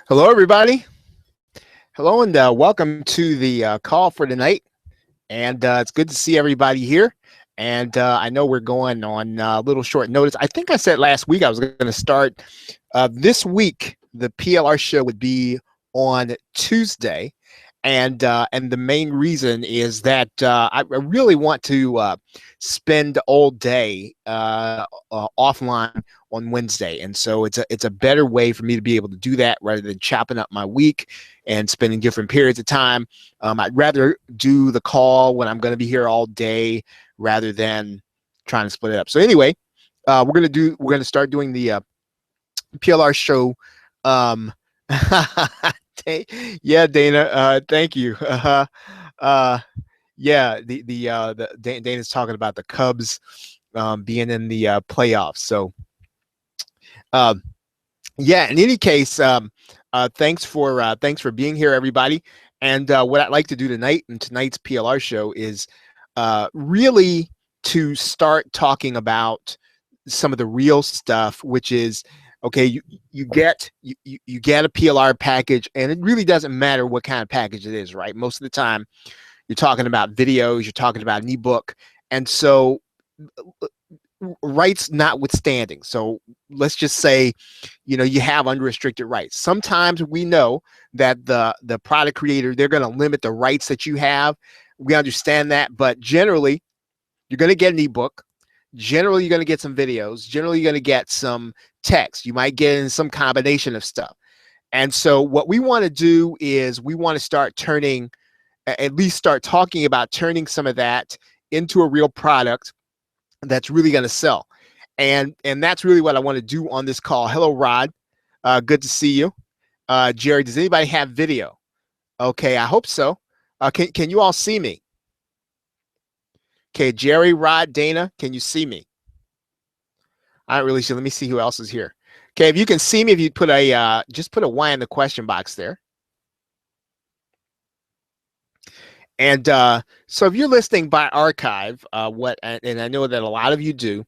Hello, everybody. Hello, and welcome to the call for tonight. And it's good to see everybody here. And I know we're going on a little short notice. I think I said last week I was going to start this week. The PLR show would be on Tuesday, and the main reason is that I really want to spend all day offline on Wednesday, and so it's a better way for me to be able to do that rather than chopping up my week and spending different periods of time. I'd rather do the call when I'm going to be here all day rather than trying to split it up. So anyway, we're gonna start doing the PLR show. Um, yeah, Dana. Thank you. Yeah, Dana's talking about the Cubs being in the playoffs. So, um, yeah. In any case, thanks for being here, everybody. And what I'd like to do tonight in tonight's PLR show is really to start talking about some of the real stuff, which is okay. You get a PLR package, and it really doesn't matter what kind of package it is, right? Most of the time, you're talking about videos, you're talking about an ebook, and so rights notwithstanding. So let's just say, you have unrestricted rights. Sometimes we know that the product creator, they're going to limit the rights that you have. We understand that, but generally, you're going to get an ebook. Generally, you're going to get some videos. Generally, you're going to get some text. You might get in some combination of stuff. And so what we want to do is we want to start talking about turning some of that into a real product that's really going to sell. And that's really what I want to do on this call. Hello, Rod. Good to see you. Jerry, does anybody have video? Okay, I hope so. Can you all see me? Okay, Jerry, Rod, Dana, can you see me? I'm not really sure. Let me see who else is here. Okay, if you can see me, if you put just put a Y in the question box there. And so if you're listening by archive, and I know that a lot of you do,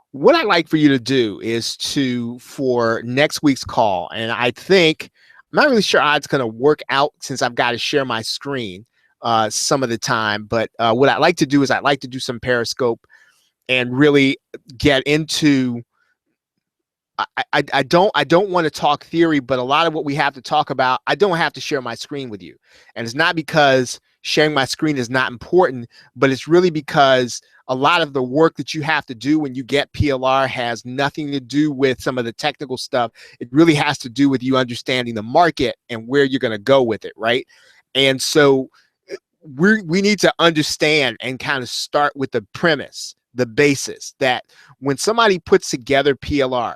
what I'd like for you to do is for next week's call, and I think, I'm not really sure how it's going to work out since I've got to share my screen some of the time, but what I'd like to do is I'd like to do some Periscope and really get into, I don't want to talk theory, but a lot of what we have to talk about, I don't have to share my screen with you. And it's not because sharing my screen is not important, but it's really because a lot of the work that you have to do when you get PLR has nothing to do with some of the technical stuff. It really has to do with you understanding the market and where you're going to go with it, right? And so we need to understand and kind of start with the premise, the basis, that when somebody puts together PLR,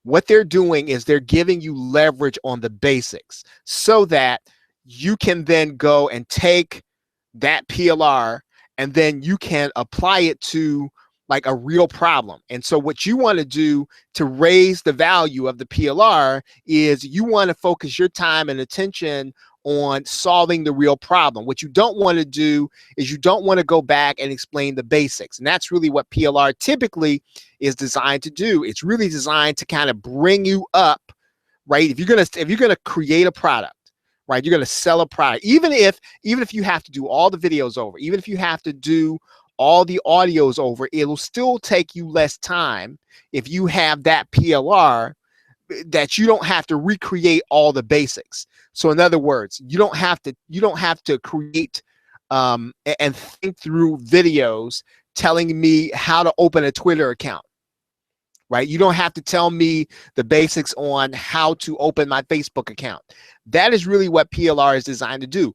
what they're doing is they're giving you leverage on the basics so that you can then go and take that PLR and then you can apply it to like a real problem. And so what you want to do to raise the value of the PLR is you want to focus your time and attention on solving the real problem. What you don't want to do is you don't want to go back and explain the basics. And that's really what PLR typically is designed to do. It's really designed to kind of bring you up, right? If you're gonna create a product, right? You're gonna sell a product, even if you have to do all the videos over, even if you have to do all the audios over, it'll still take you less time if you have that PLR, that you don't have to recreate all the basics. So in other words, you don't have to create and think through videos telling me how to open a Twitter account, right? You don't have to tell me the basics on how to open my Facebook account. That is really what PLR is designed to do.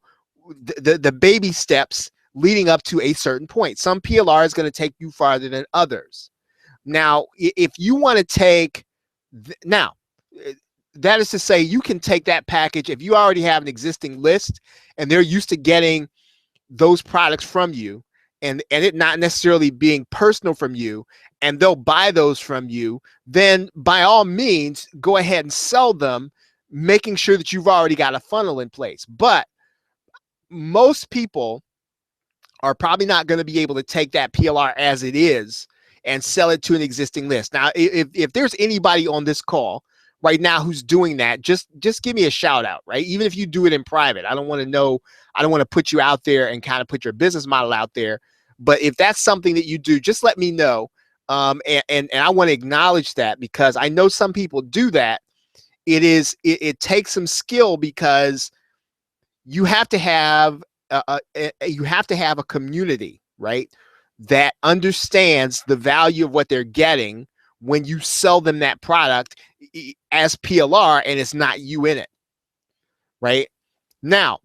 The baby steps leading up to a certain point. Some PLR is going to take you farther than others. Now, if you want to take, that is to say, you can take that package if you already have an existing list and they're used to getting those products from you and it not necessarily being personal from you, and they'll buy those from you, then by all means, go ahead and sell them, making sure that you've already got a funnel in place. But most people are probably not going to be able to take that PLR as it is and sell it to an existing list. Now, if there's anybody on this call, right now who's doing that, just give me a shout out, right? Even if you do it in private. I don't want to know, I don't want to put you out there and kind of put your business model out there. But if that's something that you do, just let me know. And I want to acknowledge that, because I know some people do that. It takes some skill, because you have to have a community, right, that understands the value of what they're getting when you sell them that product as PLR, and it's not you in it, right? Now,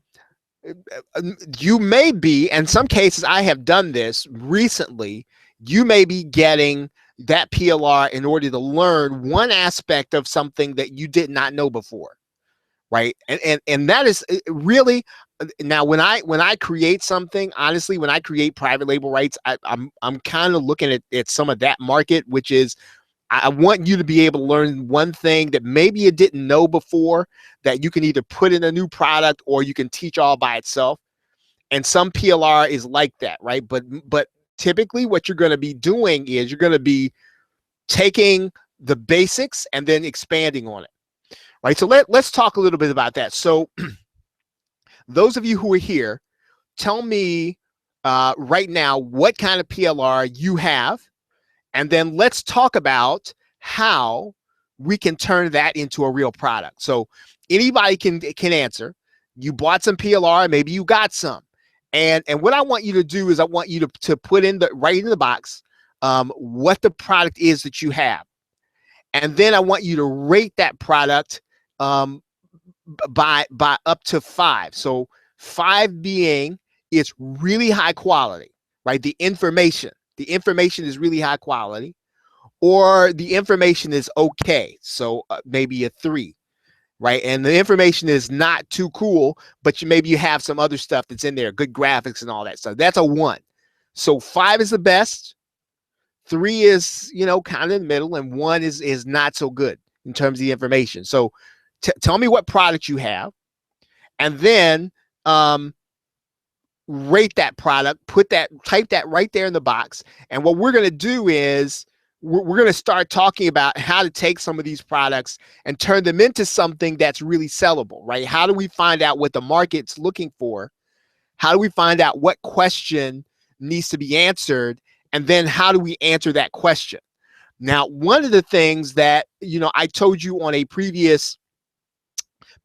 you may be, in some cases, I have done this recently, you may be getting that PLR in order to learn one aspect of something that you did not know before, right? And that is really, now when I create something, honestly, when I create private label rights, I'm kind of looking at some of that market, which is, I want you to be able to learn one thing that maybe you didn't know before, that you can either put in a new product or you can teach all by itself. And some PLR is like that, right? But typically what you're going to be doing is you're going to be taking the basics and then expanding on it, right? So let's talk a little bit about that. So those of you who are here, tell me right now what kind of PLR you have, and then let's talk about how we can turn that into a real product. So anybody can answer. You bought some PLR, maybe you got some. And what I want you to do is I want you to put in right in the box what the product is that you have. And then I want you to rate that product by up to 5. So 5 being it's really high quality, right? The information is really high quality, or the information is okay. So maybe a 3, right? And the information is not too cool, but maybe you have some other stuff that's in there, good graphics and all that stuff. That's a 1. So 5 is the best. 3 is, kind of in the middle, and 1 is not so good in terms of the information. So tell me what product you have, and then rate that product, type that right there in the box. And what we're going to do is we're going to start talking about how to take some of these products and turn them into something that's really sellable, right? How do we find out what the market's looking for? How do we find out what question needs to be answered? And then how do we answer that question? Now, one of the things that, I told you on a previous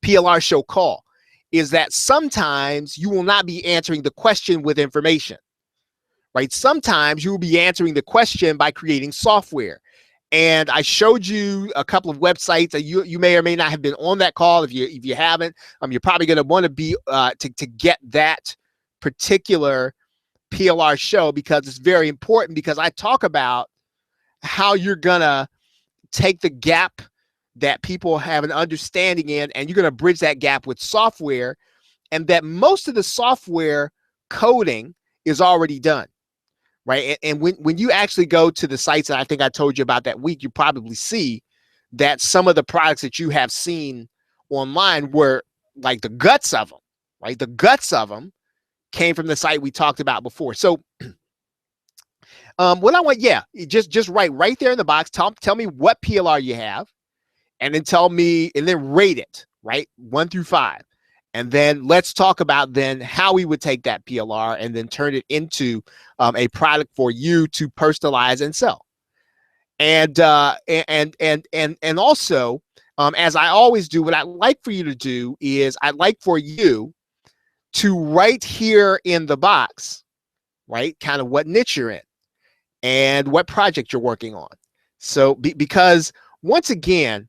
PLR show call is that sometimes you will not be answering the question with information, right? Sometimes you will be answering the question by creating software. And I showed you a couple of websites that you may or may not have been on that call. If you haven't, you're probably going to want to be to get that particular PLR show, because it's very important, because I talk about how you're going to take the gap that people have an understanding in, and you're going to bridge that gap with software, and that most of the software coding is already done, right? And when you actually go to the sites that I think I told you about that week, you probably see that some of the products that you have seen online were like the guts of them, right? The guts of them came from the site we talked about before. So what I want, just write right there in the box. Tell me what PLR you have, and then tell me, and then rate it, right? 1 through 5. And then let's talk about then how we would take that PLR and then turn it into a product for you to personalize and sell. And also, as I always do, what I'd like for you to do is I'd like for you to write here in the box, right, kind of what niche you're in and what project you're working on. So because once again,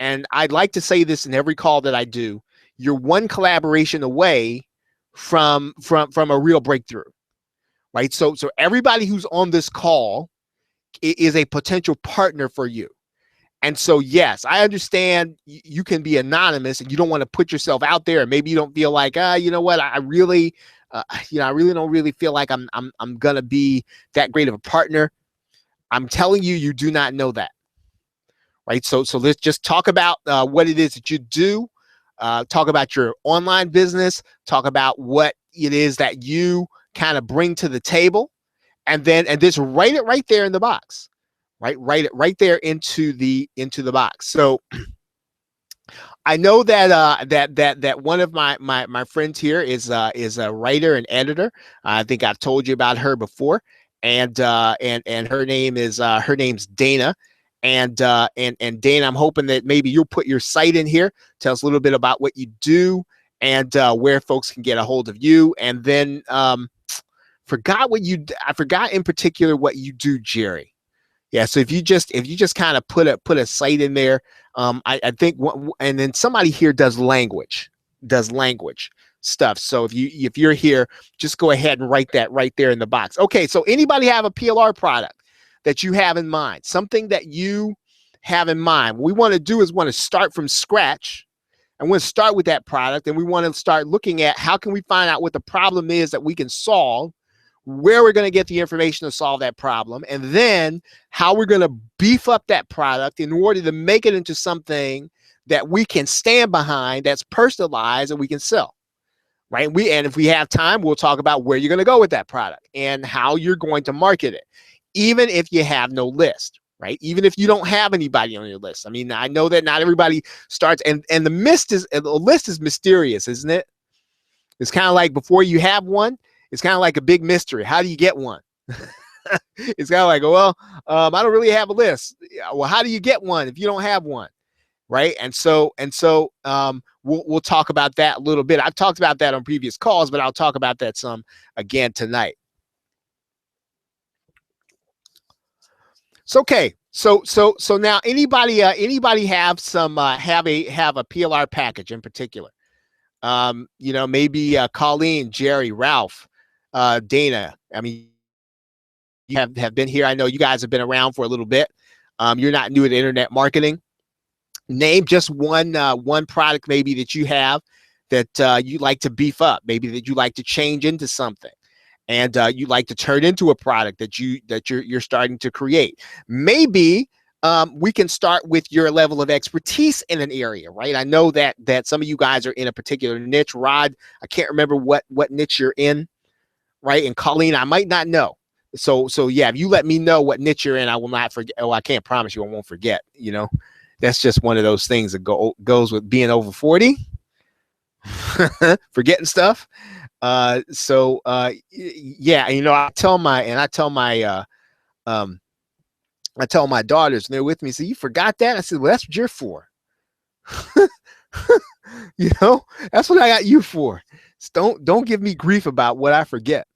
and I'd like to say this in every call that I do, you're one collaboration away from a real breakthrough, right? So everybody who's on this call is a potential partner for you. And so, yes, I understand you can be anonymous and you don't want to put yourself out there. And maybe you don't feel like, you know what, I really don't really feel like I'm going to be that great of a partner. I'm telling you, you do not know that. Right. So let's just talk about what it is that you do. Talk about your online business. Talk about what it is that you kind of bring to the table, and just write it right there in the box. Right. Write it right there into the box. So I know that that one of my friends here is a writer and editor. I think I've told you about her before, and her name is her name's Dana. And Dana, I'm hoping that maybe you'll put your site in here. Tell us a little bit about what you do and where folks can get a hold of you. And then I forgot in particular what you do, Jerry. Yeah, so if you just kind of put a site in there, I think and then somebody here does language stuff. So if you're here, just go ahead and write that right there in the box. Okay, so anybody have a PLR product that you have in mind, something that you have in mind? What we want to do is want to start from scratch. And we'll start with that product, and we want to start looking at how can we find out what the problem is that we can solve, where we're going to get the information to solve that problem, and then how we're going to beef up that product in order to make it into something that we can stand behind, that's personalized, and we can sell. Right? And if we have time, we'll talk about where you're going to go with that product and how you're going to market it, even if you have no list. Right? Even if you don't have anybody on your list. I mean, I know that not everybody starts, and the list is mysterious, isn't it? It's kind of like before you have one, it's kind of like a big mystery. How do you get one? It's kind of like, well, I don't really have a list. Well, how do you get one if you don't have one? Right? And so we'll talk about that a little bit. I've talked about that on previous calls, but I'll talk about that some again tonight. So okay, so now anybody have some have a PLR package in particular? Maybe Colleen, Jerry, Ralph, Dana. I mean, you have been here. I know you guys have been around for a little bit. You're not new to internet marketing. Name just one product maybe that you have that you like to beef up, maybe that you like to change into something, and you like to turn into a product that you're starting to create. Maybe we can start with your level of expertise in an area, right? I know that some of you guys are in a particular niche. Rod, I can't remember what niche you're in, right? And Colleen, I might not know. So yeah, if you let me know what niche you're in, I will not forget. Oh, I can't promise you I won't forget. That's just one of those things that goes with being over 40, forgetting stuff. Yeah, I tell my daughters, and they're with me, so you forgot that? I said, well, that's what you're for. That's what I got you for. Don't give me grief about what I forget.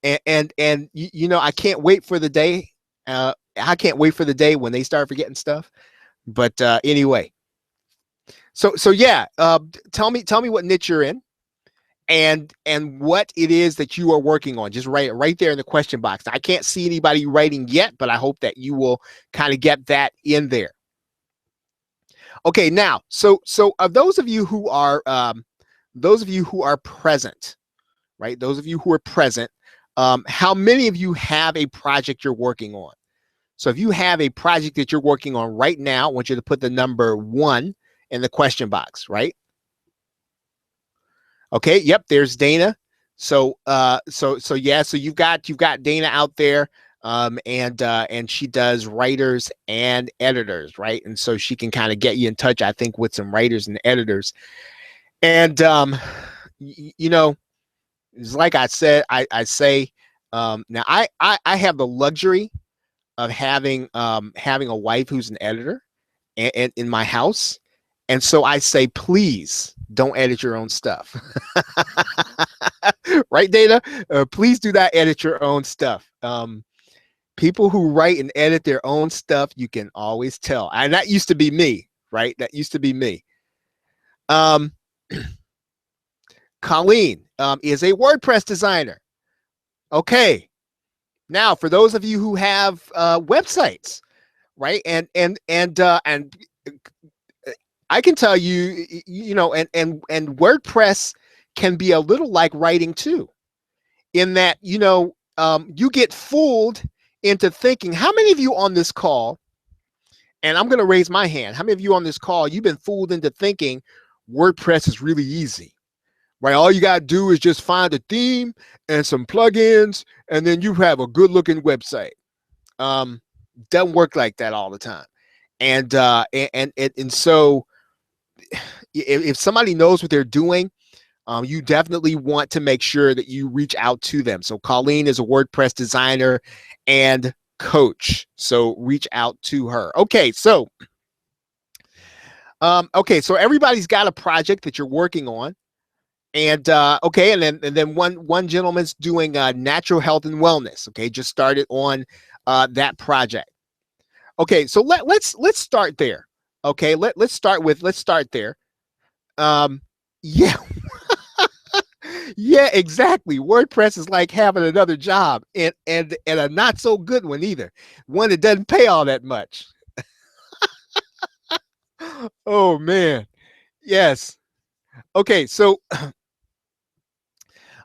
And I can't wait for the day. I can't wait for the day when they start forgetting stuff. But anyway, so yeah, tell me what niche you're in, and what it is that you are working on. Just write it right there in the question box. I can't see anybody writing yet, but I hope that you will kind of get that in there. Okay, now, so of those of you who are present, right? Those of you who are present, how many of you have a project you're working on? So if you have a project that you're working on right now, I want you to put the number 1 in the question box, right? Okay, yep, there's Dana. So yeah, so you've got Dana out there, and she does writers and editors, right? And so she can kind of get you in touch, I think, with some writers and editors. And it's like I said, I say, now I have the luxury of having a wife who's an editor and in my house. And so I say, please don't edit your own stuff. Right, Dana? Please do not edit your own stuff. People who write and edit their own stuff, you can always tell. And that used to be me, right? That used to be me. Colleen is a WordPress designer. Okay. Now, for those of you who have websites, right? And I can tell you, and WordPress can be a little like writing too, in that, you get fooled into thinking, how many of you on this call, and I'm going to raise my hand, how many of you on this call, you've been fooled into thinking WordPress is really easy, right? All you got to do is just find a theme and some plugins, and then you have a good looking website. Doesn't work like that all the time. And so if somebody knows what they're doing, you definitely want to make sure that you reach out to them. So Colleen is a WordPress designer and coach, so reach out to her. Okay, so everybody's got a project that you're working on, and okay, and then one gentleman's doing natural health and wellness. Okay, just started on that project. Okay, so let's start there. Okay, let's start there. Yeah, yeah, exactly. WordPress is like having another job, and a not so good one either. One that doesn't pay all that much. Oh man, yes. Okay, so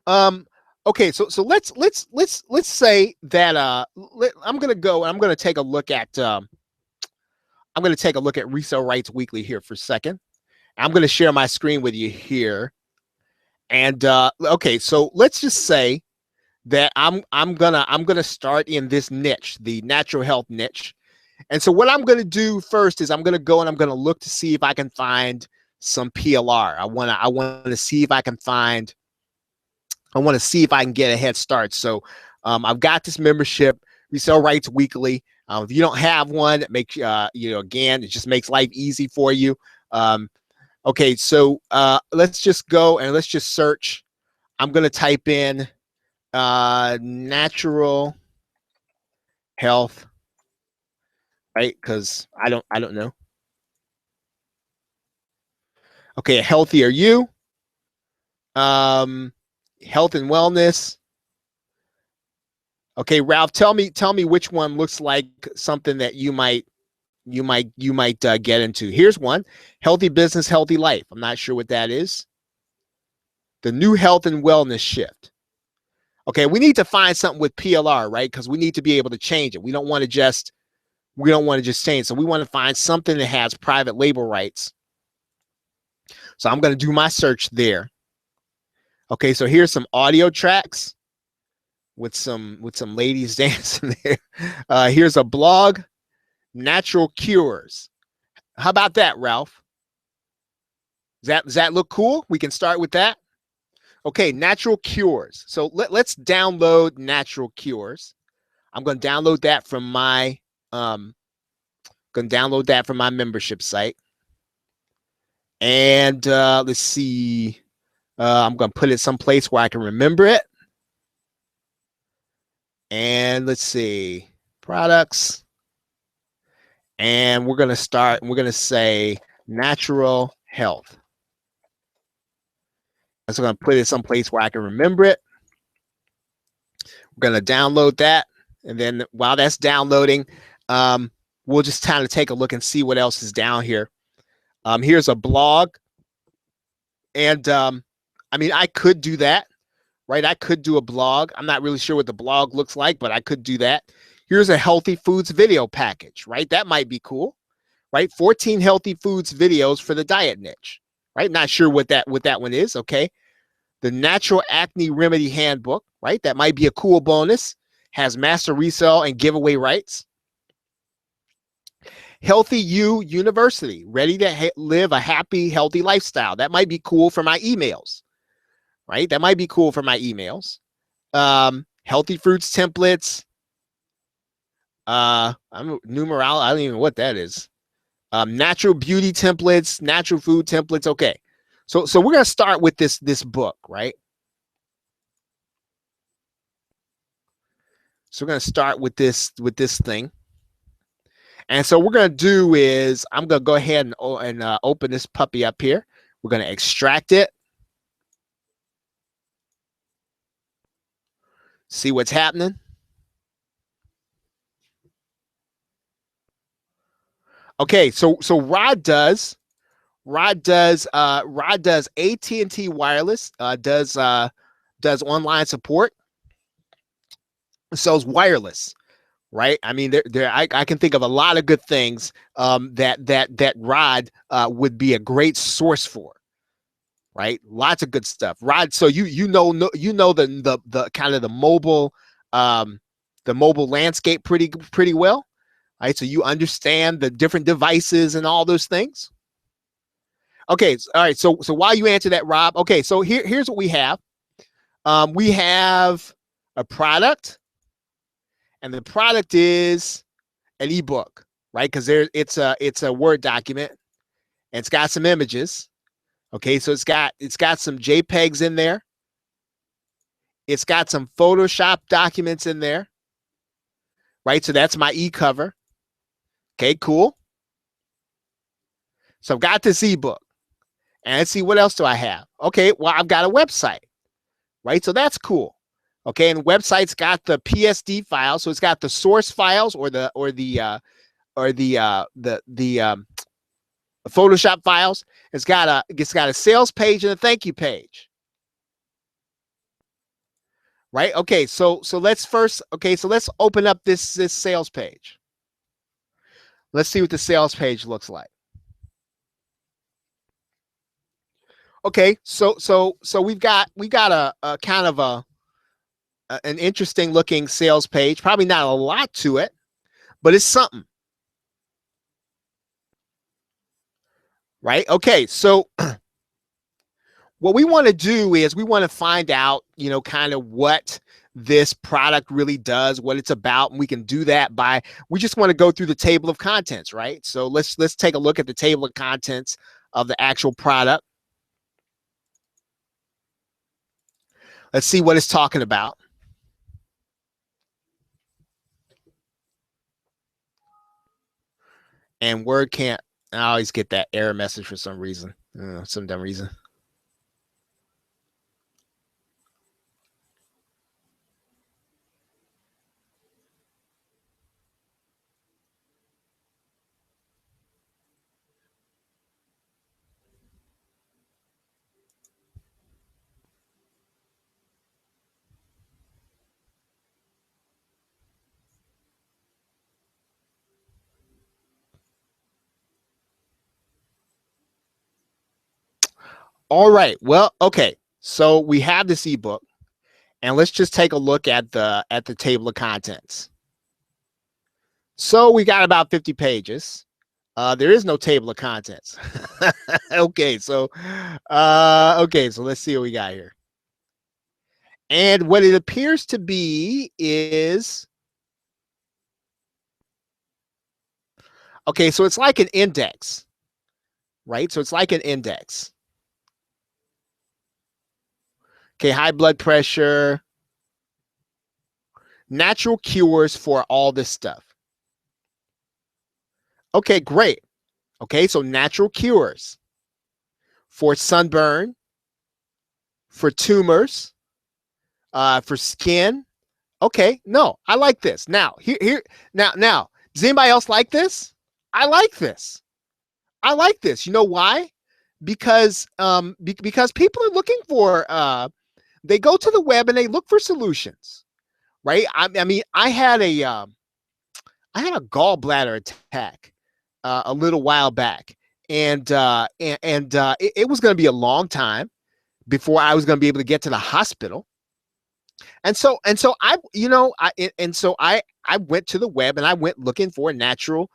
um, okay, so let's say that I'm gonna go. I'm gonna take a look at Resale Rights Weekly here for a second. I'm gonna share my screen with you here, and okay, so let's just say that I'm gonna start in this niche, the natural health niche. And so what I'm gonna do first is I'm gonna go and I'm gonna look to see if I can find some PLR. I wanna see if I can find. I want to see if I can get a head start. So I've got this membership, Resale Rights Weekly. If you don't have one, it makes again, it just makes life easy for you. Okay, so let's just go and let's just search. I'm gonna type in natural health, right? Because I don't know. Okay, healthier you, health and wellness. Okay, Ralph, tell me which one looks like something that you might get into. Here's one: healthy business, healthy life. I'm not sure what that is. The new health and wellness shift. Okay, we need to find something with PLR, right? Because we need to be able to change it. We don't want to just change. So we want to find something that has private label rights. So I'm going to do my search there. Okay, so here's some audio tracks with some ladies dancing there. Here's a blog, natural cures. How about that, Ralph? Does that look cool? We can start with that. Okay, natural cures. So let's download natural cures. I'm going to download that from my membership site. And let's see. I'm going to put it someplace where I can remember it. And let's see, products. And we're going to say natural health. So I'm going to put it someplace where I can remember it. We're going to download that. And then while that's downloading, we'll just kind of take a look and see what else is down here. Here's a blog. And I mean, I could do that, right? I could do a blog. I'm not really sure what the blog looks like, but I could do that. Here's a healthy foods video package, right? That might be cool, right? 14 healthy foods videos for the diet niche, right? Not sure what that one is. Okay. The natural acne remedy handbook, right? That might be a cool bonus. Has master resale and giveaway rights. Healthy You University, ready to live a happy, healthy lifestyle. That might be cool for my emails, right? That might be cool for my emails. Healthy fruits templates. I'm numeral. I don't even know what that is. Natural beauty templates, natural food templates. Okay. So we're going to start with this book, right? So we're going to start with this thing. And so what we're going to do is I'm going to go ahead and open this puppy up here. We're going to extract it. See what's happening. Okay, so Rod does AT&T Wireless, does online support, sells wireless, right? I mean, I can think of a lot of good things that Rod would be a great source for, right? Lots of good stuff, Rod. So you know the kind of the mobile landscape pretty well, right? So you understand the different devices and all those things. Okay, all right. So while you answer that, Rob, okay, so here's what we have. We have a product, and the product is an ebook, right? Because it's a Word document, and it's got some images. Okay, so it's got some JPEGs in there. It's got some Photoshop documents in there, right? So that's my e-cover. Okay, cool. So I've got this ebook, and let's see, what else do I have? Okay, well, I've got a website, right? So that's cool. Okay, and the website's got the PSD files, so it's got the source files or the Photoshop files. It's got a sales page and a thank you page. Right? Okay, so let's open up this sales page. Let's see what the sales page looks like. Okay, so we've got a kind of an interesting looking sales page. Probably not a lot to it, but it's something. Right? Okay, so what we want to do is we want to find out, kind of what this product really does, what it's about, and we can do that we just want to go through the table of contents, right? So let's take a look at the table of contents of the actual product. Let's see what it's talking about. And Word can't. I always get that error message for some reason, some dumb reason. All right. Well, okay. So we have this ebook, and let's just take a look at the table of contents. So we got about 50 pages. There is no table of contents. Okay, so let's see what we got here. And what it appears to be is, okay, so it's like an index, right? So it's like an index. Okay, high blood pressure, natural cures for all this stuff. Okay, great. Okay, so natural cures for sunburn, for tumors, for skin. Okay, no, I like this. Now, now, does anybody else like this? I like this. I like this. You know why? Because because people are looking for they go to the web and they look for solutions, right? I mean, I had a gallbladder attack a little while back, and it was going to be a long time before I was going to be able to get to the hospital. And so I went to the web and I went looking for a natural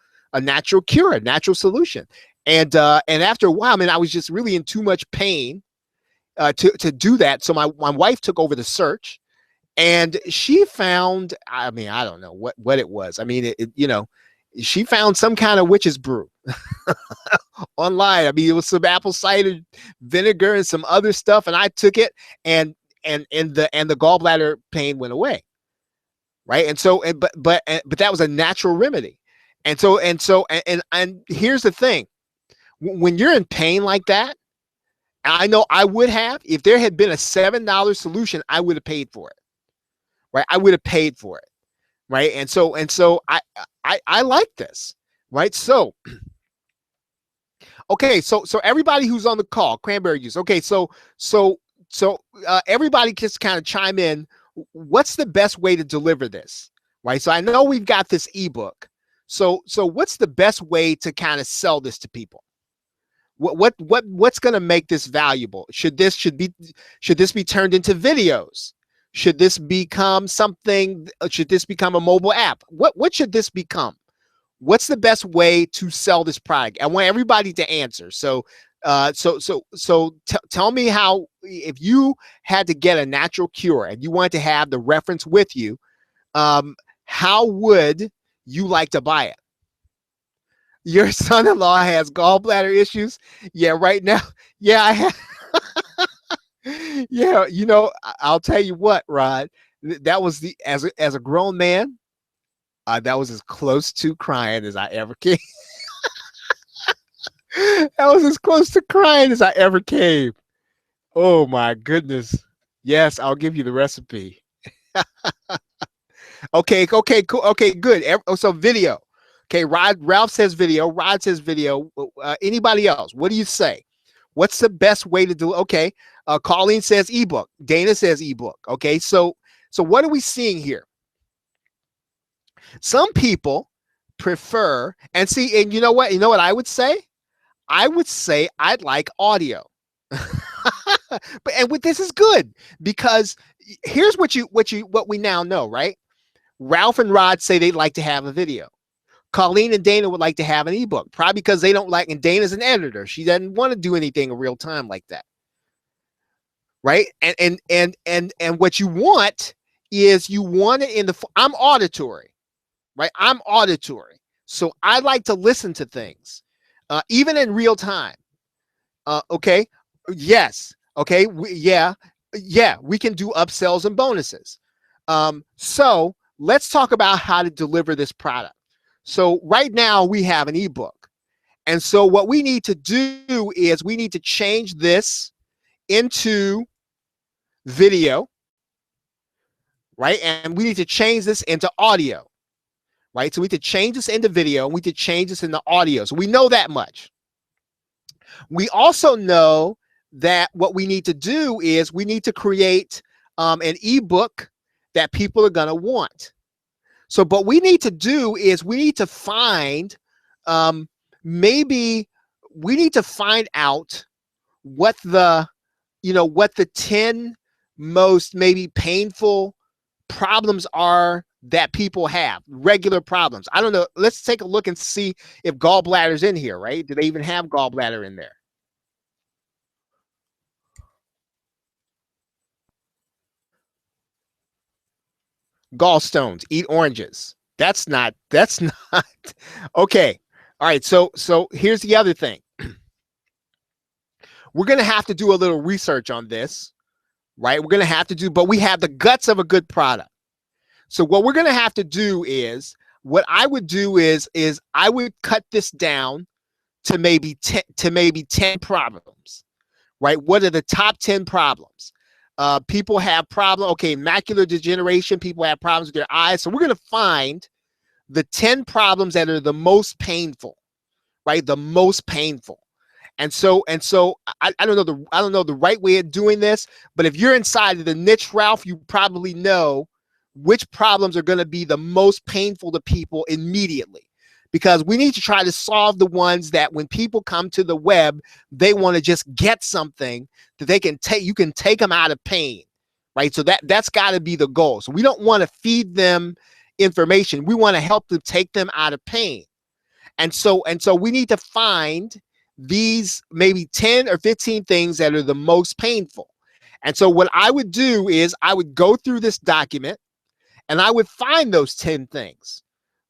cure, a natural solution. And after a while, I mean, I was just really in too much pain to do that. So my wife took over the search, and she found, I mean, I don't know what it was. I mean, she found some kind of witch's brew online. I mean, it was some apple cider vinegar and some other stuff, and I took it, and the gallbladder pain went away, right? And so, but that was a natural remedy. And here's the thing: when you're in pain like that, I know I would have, if there had been a $7 solution, I would have paid for it, right? I would have paid for it, right? And so I like this, right? So, okay, so everybody who's on the call, cranberry juice. Okay, so everybody just kind of chime in. What's the best way to deliver this, right? So I know we've got this ebook. So what's the best way to kind of sell this to people? What's going to make this valuable? Should this be turned into videos? Should this become something? Should this become a mobile app? What should this become? What's the best way to sell this product? I want everybody to answer. So Tell me how, if you had to get a natural cure and you wanted to have the reference with you, how would you like to buy it? Your son-in-law has gallbladder issues. Yeah, right now. Yeah, I have. Yeah, I'll tell you what, Rod. That was the as a grown man, that was as close to crying as I ever came. That was as close to crying as I ever came. Oh my goodness. Yes, I'll give you the recipe. Okay, cool. Okay, good. So video. Okay, Ralph says video. Rod says video. Anybody else? What do you say? What's the best way to do? Okay, Colleen says ebook. Dana says ebook. Okay, so what are we seeing here? Some people prefer, and see, and you know what? You know what I would say? I would say I'd like audio. But this is good, because here's what we now know, right? Ralph and Rod say they'd like to have a video. Colleen and Dana would like to have an ebook, probably because they don't like, and Dana's an editor. She doesn't want to do anything in real time like that. Right? And what you want is, you want it in the, I'm auditory, right? I'm auditory. So I like to listen to things, even in real time. Okay. Yes. Okay. Yeah. We can do upsells and bonuses. So let's talk about how to deliver this product. So right now we have an ebook. And so what we need to do is we need to change this into video, right? And we need to change this into audio, right? So we need to change this into video, and we need to change this into audio. So we know that much. We also know that what we need to do is we need to create an ebook that people are going to want. So, but we need to do is we need to find, maybe we need to find out what the, what the 10 most maybe painful problems are that people have, regular problems. I don't know. Let's take a look and see if gallbladder's in here, right? Do they even have gallbladder in there? Gallstones, eat oranges. That's not okay. All right. So here's the other thing. We're going to have to do a little research on this, right? We're going to have to do, but we have the guts of a good product. So what we're going to have to do is, what I would do is I would cut this down to maybe 10 problems, right? What are the top 10 problems? People have problems. Okay, macular degeneration. People have problems with their eyes. So we're going to find the 10 problems that are the most painful, right? The most painful. And so I don't know the right way of doing this, but if you're inside of the niche, Ralph, you probably know which problems are going to be the most painful to people immediately, because we need to try to solve the ones that when people come to the web, they want to just get something that they can take. You can take them out of pain, right? So that's got to be the goal. So we don't want to feed them information. We want to help them take them out of pain. And so we need to find these maybe 10 or 15 things that are the most painful. And so what I would do is I would go through this document and I would find those 10 things,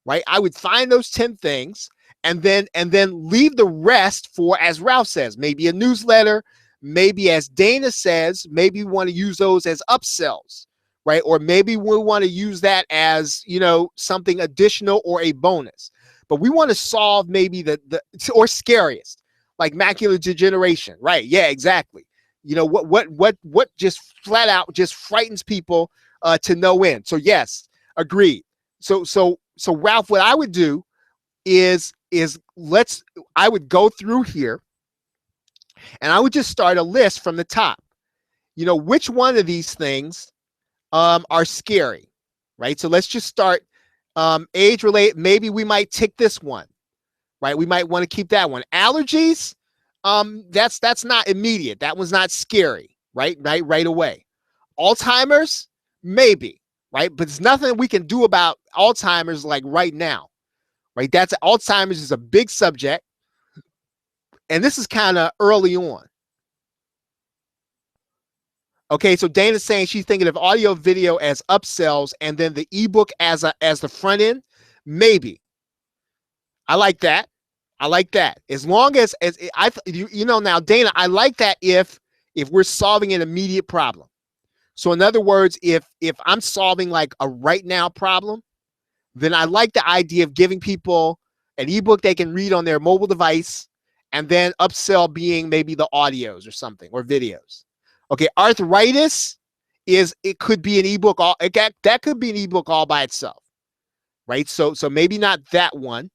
right? I would find those 10 things and then leave the rest for, as Ralph says, maybe a newsletter, maybe as Dana says, maybe we want to use those as upsells, right? Or maybe we want to use that as, something additional or a bonus. But we want to solve maybe the or scariest, like macular degeneration, right? Yeah, exactly. What just flat out just frightens people to no end. So yes, agreed. So Ralph, what I would do is I would go through here and I would just start a list from the top. Which one of these things are scary, right? So let's just start age related. Maybe we might tick this one, right? We might want to keep that one. Allergies, that's not immediate. That one's not scary, right away. Alzheimer's, maybe, right? But there's nothing we can do about Alzheimer's like right now, right? Alzheimer's is a big subject, And this is kind of early on. Okay, so Dana's saying she's thinking of audio video as upsells and then the ebook as the front end. Maybe. I like that. I like that. As long as you know now, Dana, I like that if we're solving an immediate problem. So in other words, if I'm solving like a right now problem, then I like the idea of giving people an ebook they can read on their mobile device, and then upsell being maybe the audios or something or videos. Okay, arthritis it could be an ebook that could be an ebook all by itself, right? So maybe not that one.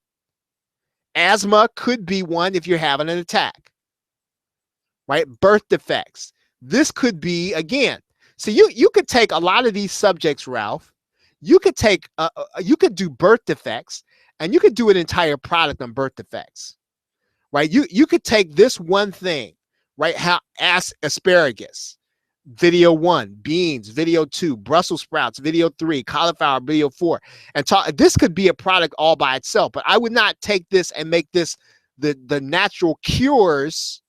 Asthma could be one if you're having an attack, right? Birth defects. This could be, again, so you could take a lot of these subjects, Ralph. You could take you could do birth defects, and you could do an entire product on birth defects, right? You could take this one thing, right? How asparagus, video 1, beans, video 2, Brussels sprouts, video 3, cauliflower, video 4, and talk. This could be a product all by itself, but I would not take this and make this the natural cures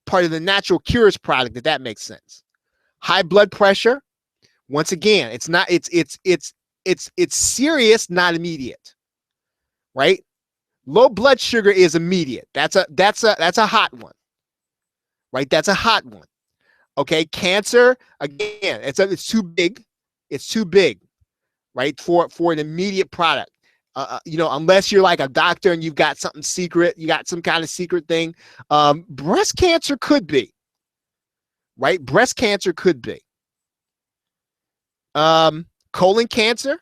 part of the natural cures product, if that makes sense. High blood pressure, once again, it's not it's serious, not immediate, right? Low blood sugar is immediate. That's a hot one, right? That's a hot one. Okay, cancer, again, it's too big. It's too big, right? For an immediate product. You know, unless you're like a doctor and you've got something secret, you got some kind of secret thing. Breast cancer could be, right? Breast cancer could be. Colon cancer,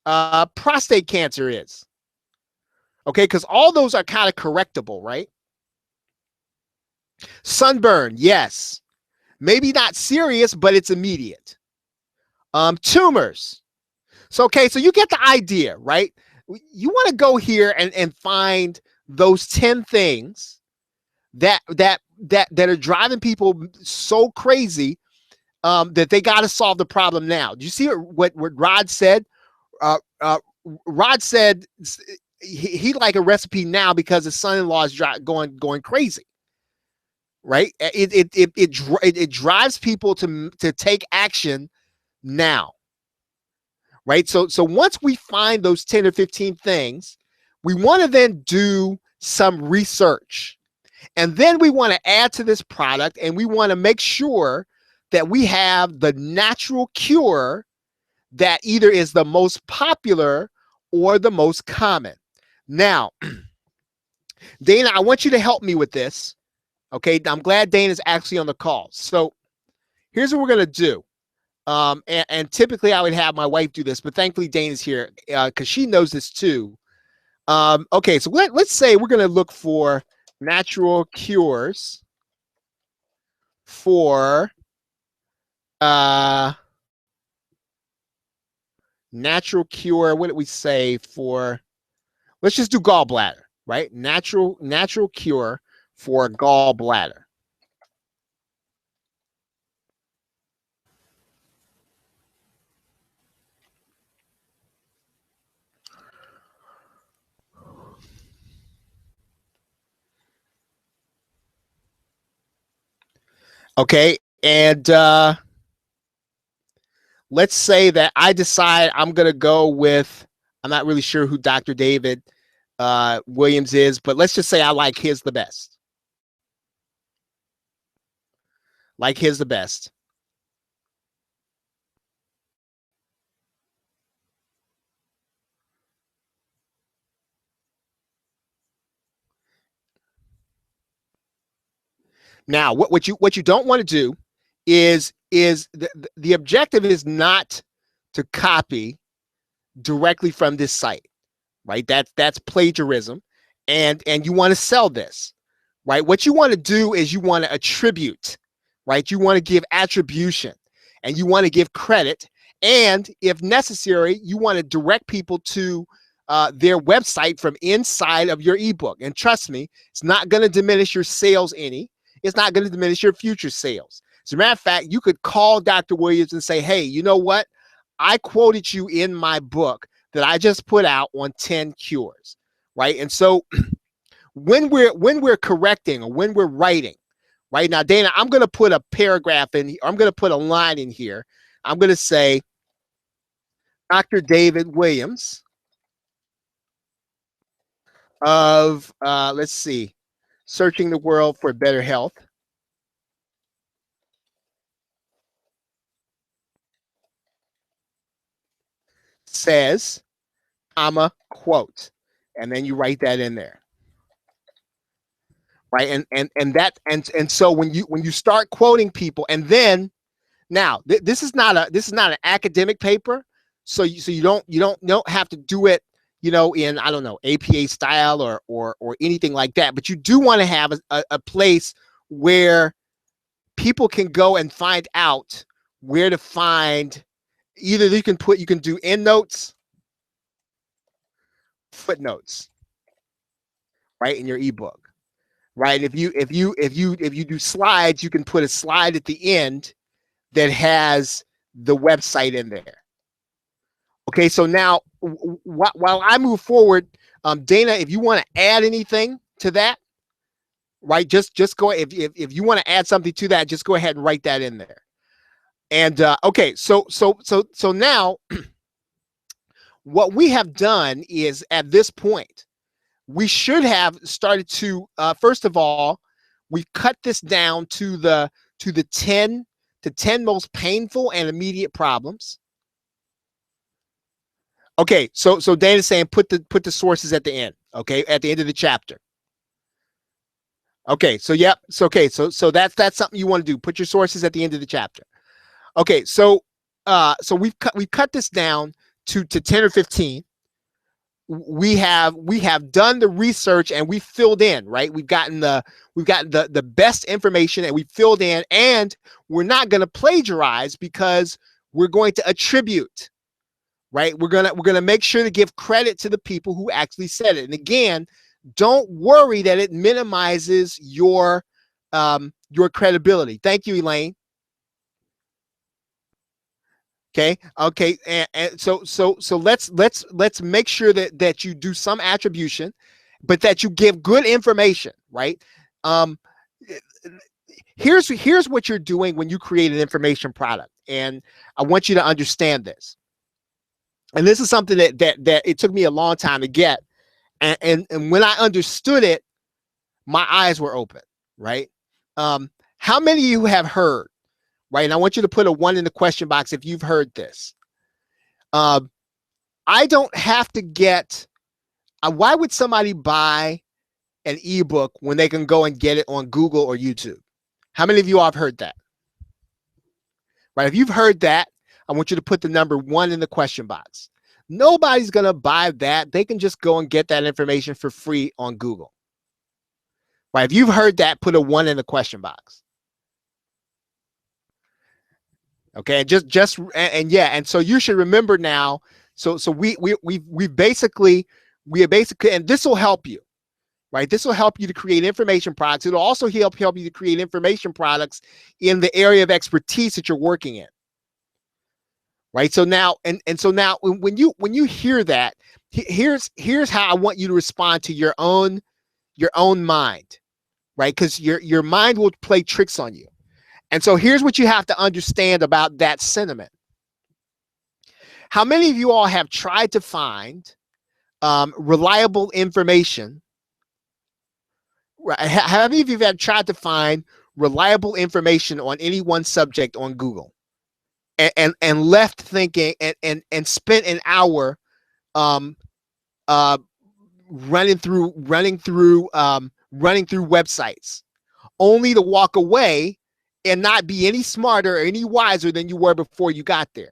prostate cancer is. Okay, because all those are kind of correctable, right? Sunburn, yes. Maybe not serious, but it's immediate. Tumors. So, okay, so you get the idea, right? You want to go here and find those 10 things that are driving people so crazy that they got to solve the problem now. Do you see what Rod said? Rod said he'd like a recipe now because his son-in-law is going crazy. Right? It drives people to take action now. Right? So once we find those 10 or 15 things, we want to then do some research. And then we want to add to this product, and we want to make sure that we have the natural cure that either is the most popular or the most common. Now, Dana, I want you to help me with this. Okay, I'm glad Dana's actually on the call. So here's what we're going to do. And typically I would have my wife do this, but thankfully Dana's here because she knows this too. Okay, so let's say we're going to look for natural cures for natural cure. What did we say for? Let's just do gallbladder, right? Natural cure for gallbladder. Okay, and let's say that I decide I'm going to go with, I'm not really sure who Dr. David Williams is, but let's just say I like his the best. Like his the best. Now, what you don't want to do is the objective is not to copy directly from this site, right? That's plagiarism, and you want to sell this, right? What you want to do is you want to attribute, right? You want to give attribution, and you want to give credit, and if necessary, you want to direct people to their website from inside of your ebook. And trust me, it's not going to diminish your sales any. It's not going to diminish your future sales. As a matter of fact, you could call Dr. Williams and say, hey, you know what? I quoted you in my book that I just put out on 10 cures, right? And so when we're correcting or when we're writing, right? Now, Dana, I'm going to put a paragraph in here. I'm going to put a line in here. I'm going to say, Dr. David Williams of, let's see, Searching the World for Better Health says, comma, quote, and then you write that in there, right? And so when you start quoting people, and then now this is not an academic paper, so you don't have to do it, in, I don't know, APA style or anything like that, but you do want to have a place where people can go and find out where to find. Either you can do endnotes, footnotes, right, in your ebook, right? If you do slides, you can put a slide at the end that has the website in there. Okay, so now while I move forward, Dana, if you want to add anything to that, right, just go, if you want to add something to that, just go ahead and write that in there. And okay, so now what we have done is, at this point, we should have started to, first of all, we cut this down to the 10 most painful and immediate problems. Okay, so Dana's saying put the sources at the end. Okay, at the end of the chapter. Okay, so yep, so okay, so that's something you want to do. Put your sources at the end of the chapter. Okay, so we've cut this down to 10 or 15. We have done the research and we filled in, right? We've gotten the best information and we filled in, and we're not going to plagiarize because we're going to attribute, right? We're gonna make sure to give credit to the people who actually said it. And again, don't worry that it minimizes your credibility. Thank you, Elaine. Okay. And so let's make sure that you do some attribution, but that you give good information, right? Here's what you're doing when you create an information product, and I want you to understand this. And this is something that it took me a long time to get, and when I understood it, my eyes were open, right? How many of you have heard? Right, and I want you to put a 1 in the question box if you've heard this. I don't have to get. Why would somebody buy an ebook when they can go and get it on Google or YouTube? How many of you all have heard that? Right, if you've heard that, I want you to put the number 1 in the question box. Nobody's gonna buy that. They can just go and get that information for free on Google. Right, if you've heard that, put a 1 in the question box. Okay, and so you should remember now. So we basically, and this will help you, right? This will help you to create information products. It'll also help you to create information products in the area of expertise that you're working in, right? So now, so now when you hear that, here's how I want you to respond to your own mind, right? Because your mind will play tricks on you. And so here's what you have to understand about that sentiment. How many of you all have tried to find reliable information? How many of you have tried to find reliable information on any one subject on Google and left thinking and spent an hour running through websites, only to walk away and not be any smarter or any wiser than you were before you got there?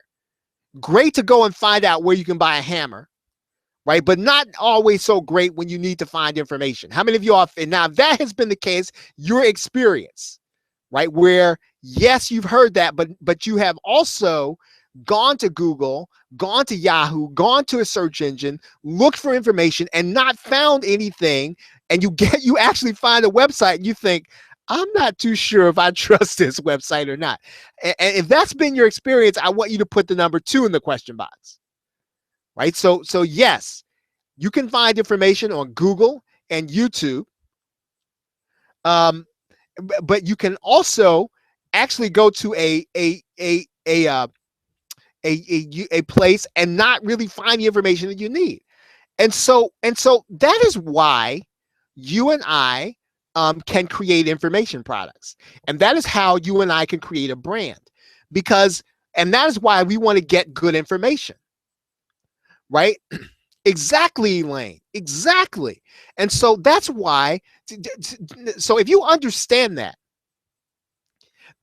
Great to go and find out where you can buy a hammer, right? But not always so great when you need to find information. How many of you are, and now if that has been the case, your experience, right? Where yes, you've heard that, but you have also gone to Google, gone to Yahoo, gone to a search engine, looked for information and not found anything, and you actually find a website and you think, I'm not too sure if I trust this website or not. And if that's been your experience, I want you to put the number 2 in the question box, right? So yes, you can find information on Google and YouTube, Um, but you can also actually go to a place and not really find the information that you need. And so that is why you and I can create information products, and that is how you and I can create a brand, because and that is why we want to get good information, right? Exactly, Elaine. Exactly. And so that's why. So if you understand that,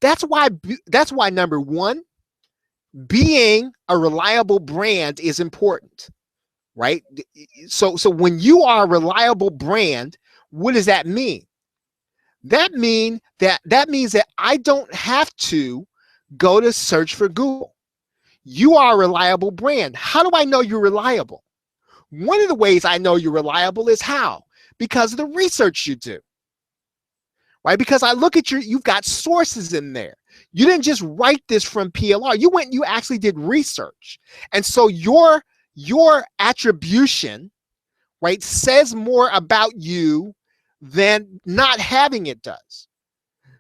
that's why. That's why number one, being a reliable brand is important, right? So when you are a reliable brand, what does that mean? That means that I don't have to go to search for Google. You are a reliable brand. How do I know you're reliable? One of the ways I know you're reliable is how? Because of the research you do, right? Because I look at you've got sources in there. You didn't just write this from PLR. You went and you actually did research. And so your attribution, right, says more about you than not having it does.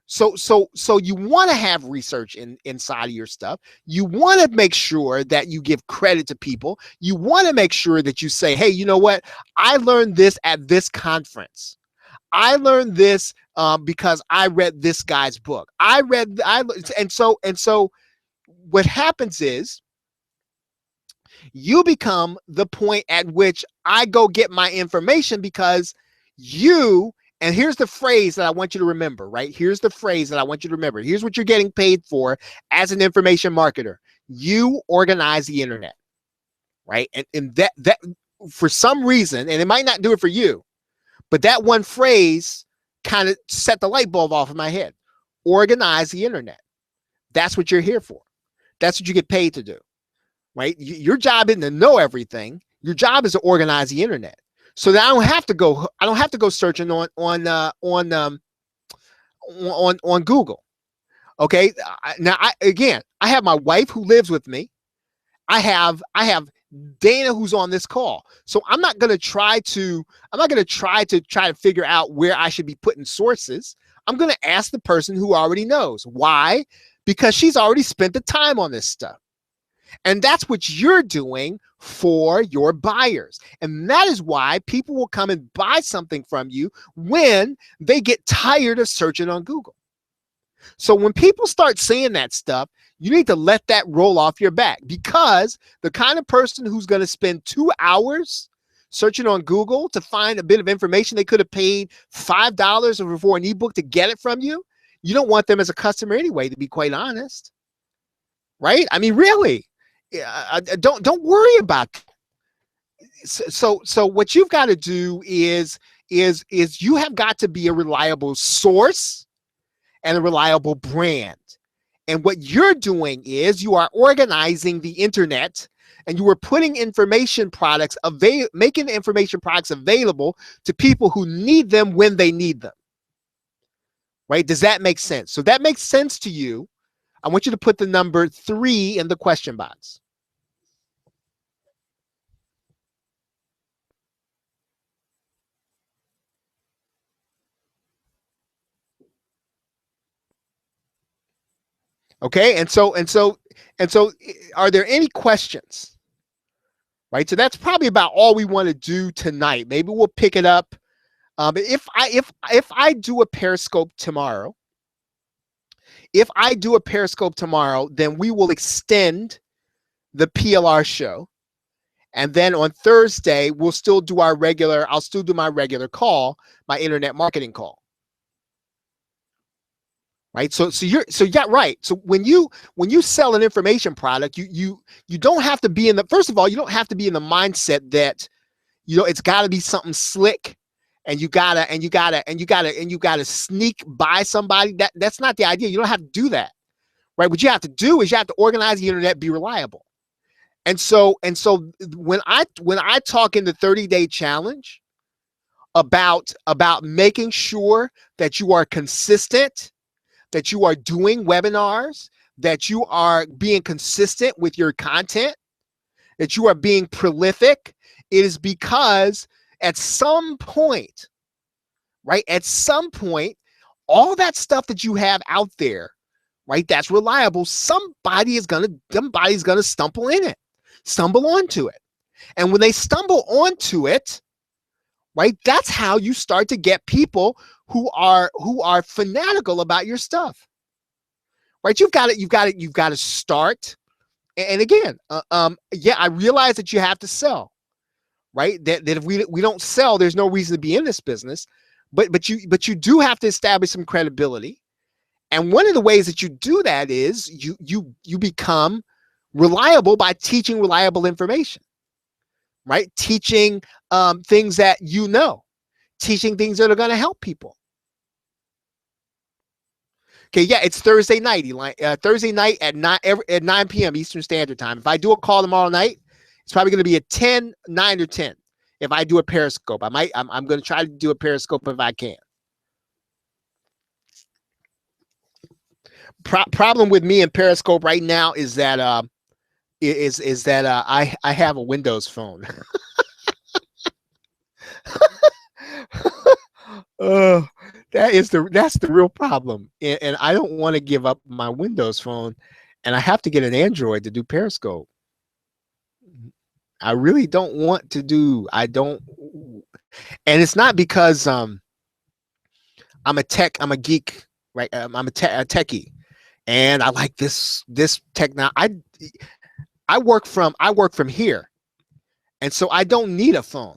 So you want to have research inside of your stuff. You want to make sure that you give credit to people. You want to make sure that you say, hey, you know what? I learned this at this conference. I learned this because I read this guy's book. And so what happens is you become the point at which I go get my information, because you, and here's the phrase that I want you to remember, right? Here's the phrase that I want you to remember. Here's what you're getting paid for as an information marketer. You organize the internet, right? And that for some reason, and it might not do it for you, but that one phrase kind of set the light bulb off in my head. Organize the internet. That's what you're here for. That's what you get paid to do, right? Your job isn't to know everything. Your job is to organize the internet, so that I don't have to go searching on Google. Okay. Now I have my wife who lives with me. I have Dana who's on this call. So I'm not going to try to figure out where I should be putting sources. I'm going to ask the person who already knows. Why? Because she's already spent the time on this stuff. And that's what you're doing for your buyers. And that is why people will come and buy something from you when they get tired of searching on Google. So when people start saying that stuff, you need to let that roll off your back, because the kind of person who's going to spend 2 hours searching on Google to find a bit of information they could have paid $5 for an ebook to get it from you, you don't want them as a customer anyway, to be quite honest. Right? I mean, really, don't worry about that. So what you've got to do is you have got to be a reliable source and a reliable brand. And what you're doing is you are organizing the internet, and you are putting information products making information products available to people who need them when they need them. Right? Does that make sense? So that makes sense to you. I want you to put the number 3 in the question box. Okay, and so are there any questions? Right, so that's probably about all we want to do tonight. Maybe we'll pick it up. If I do a Periscope tomorrow, then we will extend the PLR show, and then on Thursday I'll still do my regular call, my internet marketing call. Right. So yeah, right. So when you sell an information product, you don't have to be first of all, you don't have to be in the mindset that, it's got to be something slick, and you gotta sneak by somebody. That's not the idea. You don't have to do that. Right. What you have to do is you have to organize the internet, be reliable. And so when I talk in the 30-day challenge about making sure that you are consistent, that you are doing webinars, that you are being consistent with your content, that you are being prolific, it is because at some point, right? At some point, all that stuff that you have out there, right? That's reliable. Somebody's gonna stumble onto it. And when they stumble onto it, right, that's how you start to get people who are fanatical about your stuff. Right? You've got to start. And again, yeah, I realize that you have to sell, right? That if we don't sell, there's no reason to be in this business. But you do have to establish some credibility. And one of the ways that you do that is you become reliable by teaching reliable information, right? Teaching things that you know, teaching things that are going to help people. Okay, yeah, it's Thursday night, Thursday night at 9 p.m. Eastern Standard Time. If I do a call tomorrow night, it's probably going to be at 10, 9 or 10. If I do a Periscope, I'm going to try to do a Periscope if I can. Problem with me and Periscope right now is that I have a Windows phone. That's the real problem, and I don't want to give up my Windows phone, and I have to get an Android to do Periscope. I really don't want to do. I don't, and it's not because I'm a geek, right? I'm a techie, and I like this technology. I work from here, and so I don't need a phone.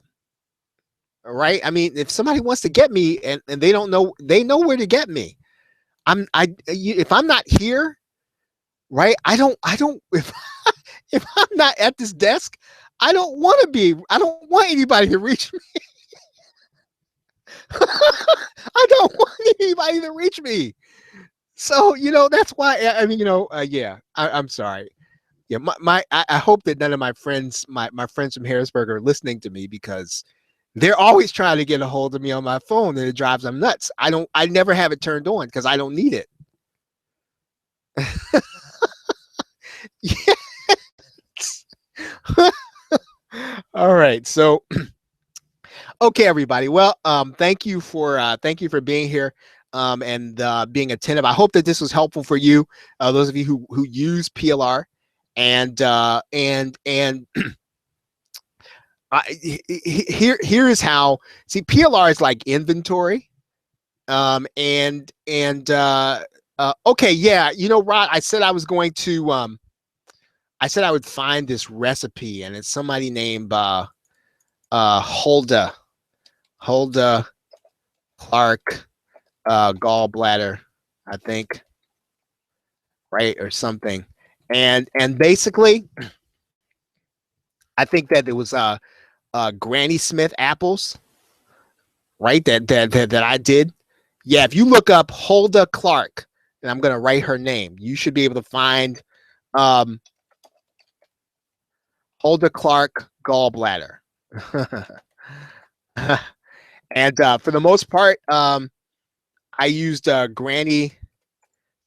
Right? I mean, if somebody wants to get me and they don't know, they know where to get me. If I'm not here, right? If I'm not at this desk, I don't want anybody to reach me. I don't want anybody to reach me. So, that's why, I mean, yeah, I'm sorry. Yeah. I hope that none of my friends from Harrisburg are listening to me, because they're always trying to get a hold of me on my phone, and it drives them nuts. I never have it turned on because I don't need it. Yes. All right. So, okay, everybody. Well, thank you for being here, and being attentive. I hope that this was helpful for you, those of you who use PLR, and here is how. See, PLR is like inventory, okay, yeah, Rod, I said I was going to I said I would find this recipe, and it's somebody named Hulda Clark, gallbladder, I think, right, or something, and basically, I think that it was Granny Smith apples, right? That I did. Yeah, if you look up Hulda Clark, and I'm gonna write her name, you should be able to find Hulda Clark gallbladder. And for the most part, I used Granny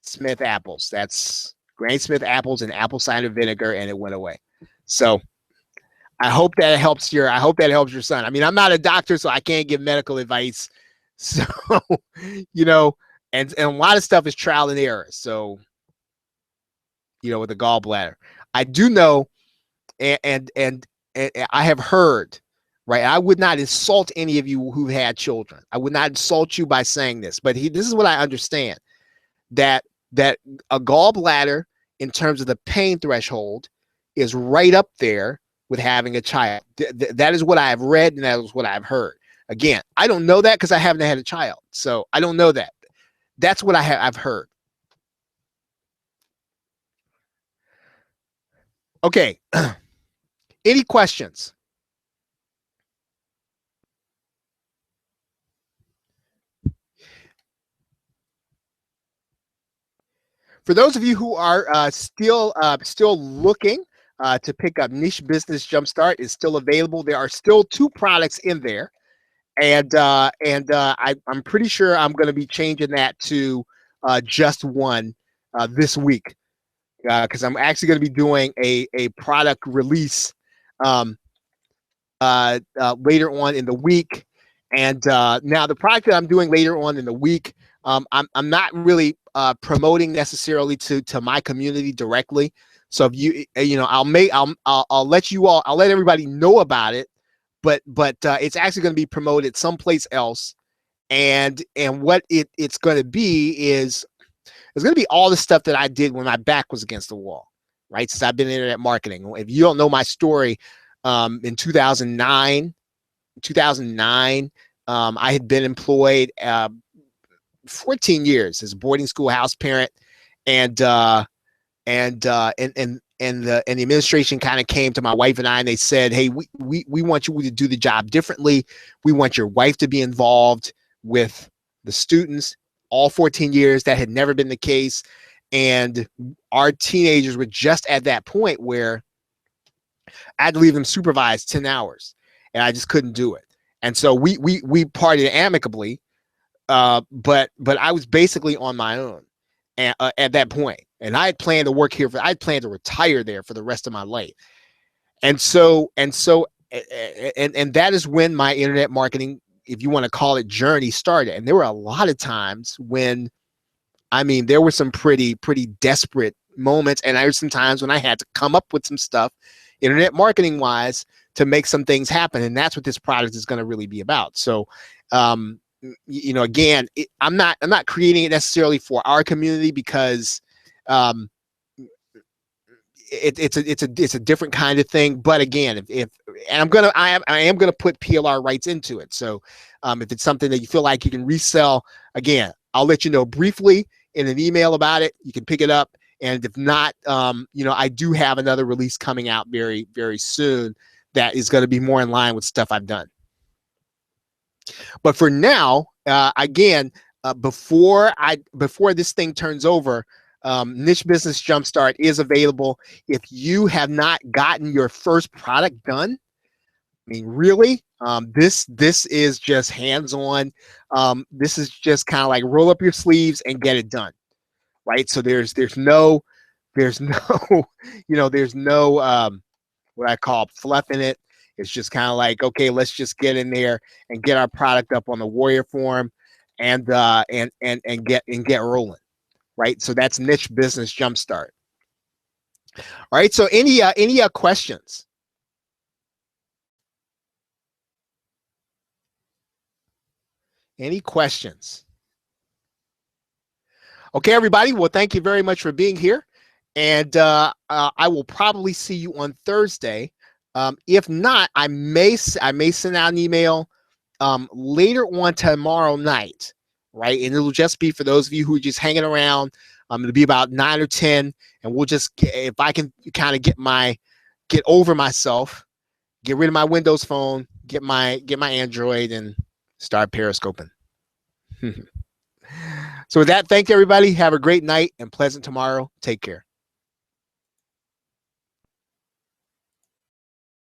Smith apples. That's Granny Smith apples and apple cider vinegar, and it went away. So I hope that helps your son. I mean, I'm not a doctor, so I can't give medical advice. So, and a lot of stuff is trial and error. So, with the gallbladder, I do know, and I have heard, right? I would not insult any of you who had children. I would not insult you by saying this, but this is what I understand, that a gallbladder, in terms of the pain threshold, is right up there with having a child. That is what I have read, and that is what I've heard. Again, I don't know that because I haven't had a child, so I don't know that. That's what I've heard. Okay. Any questions? For those of you who are still looking to pick up Niche Business Jumpstart, is still available. There are still 2 products in there, and I'm pretty sure I'm going to be changing that to just one this week, because I'm actually going to be doing a product release later on in the week. And now the product that I'm doing later on in the week, I'm not really promoting necessarily to my community directly. So if I'll let you all, I'll let everybody know about it, but it's actually going to be promoted someplace else. And what it's going to be is, it's going to be all the stuff that I did when my back was against the wall, right? Since I've been in internet marketing. If you don't know my story, in 2009, I had been employed 14 years as a boarding school house parent, and the administration kind of came to my wife and I, and they said, hey, we want you to do the job differently. We want your wife to be involved with the students. All 14 years, that had never been the case. And our teenagers were just at that point where I had to leave them supervised 10 hours, and I just couldn't do it. And so we parted amicably, but I was basically on my own at that point. And I had planned to work here I had planned to retire there for the rest of my life. And that is when my internet marketing, if you want to call it, journey started. And there were a lot of times when, I mean, there were some pretty desperate moments, and there were some times when I had to come up with some stuff, internet marketing wise, to make some things happen. And that's what this product is going to really be about. So, again, I'm not creating it necessarily for our community, because it's a different kind of thing. But again, I am gonna put PLR rights into it. So if it's something that you feel like you can resell, again, I'll let you know briefly in an email about it. You can pick it up. And if not, I do have another release coming out very, very soon that is going to be more in line with stuff I've done. But for now, again, before this thing turns over, Niche Business Jumpstart is available. If you have not gotten your first product done, I mean, really, this is just hands-on. This is just kind of like roll up your sleeves and get it done, right? So there's no there's no what I call fluff in it. It's just kind of like, okay, let's just get in there and get our product up on the Warrior Forum and get rolling, right? So that's Niche Business Jumpstart. All right. So any questions? Any questions? Okay, everybody. Well, thank you very much for being here. And I will probably see you on Thursday. If not, I may send out an email later on tomorrow night, right? And it'll just be for those of you who are just hanging around. It'll be about 9 or 10, and we'll just, if I can kind of get over myself, get rid of my Windows phone, get my Android, and start periscoping. So with that, thank you, everybody. Have a great night and pleasant tomorrow. Take care.